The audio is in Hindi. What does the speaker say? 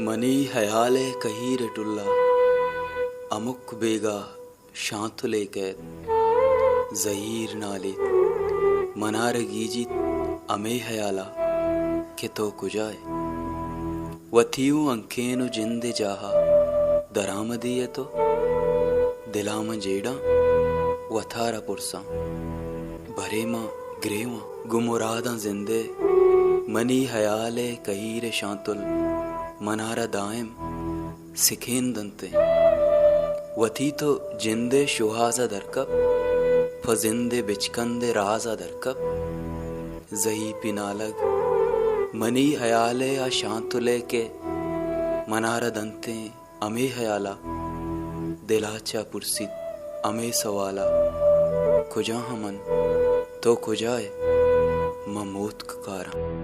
मनी हयाले कही रेटुल्ला अमुक बेगा शांतुले कैद जहीर नाले मनार गीजित अमे हयाला के तो कुजाए वथियु अंकेनु जिंदे जाहा दरामदीय तो दिलाम जेड़ा वथारा पुरसा भरेमा ग्रेवा गुमुरादा जिंदे मनी हयाले कहीरे शांतुल मनारा दायम सिखेन दंते वथी तो जिंदे शुहाजा दरकब फजिंदे बिचकंदे राजा दरकब जही पिनालग मनी हयाले आ शांतुले के मनारा दंते अमे हयाला दिलाचा पुरसित अमे सवाला खुजा हमन तो खुजाए ममोत कारा।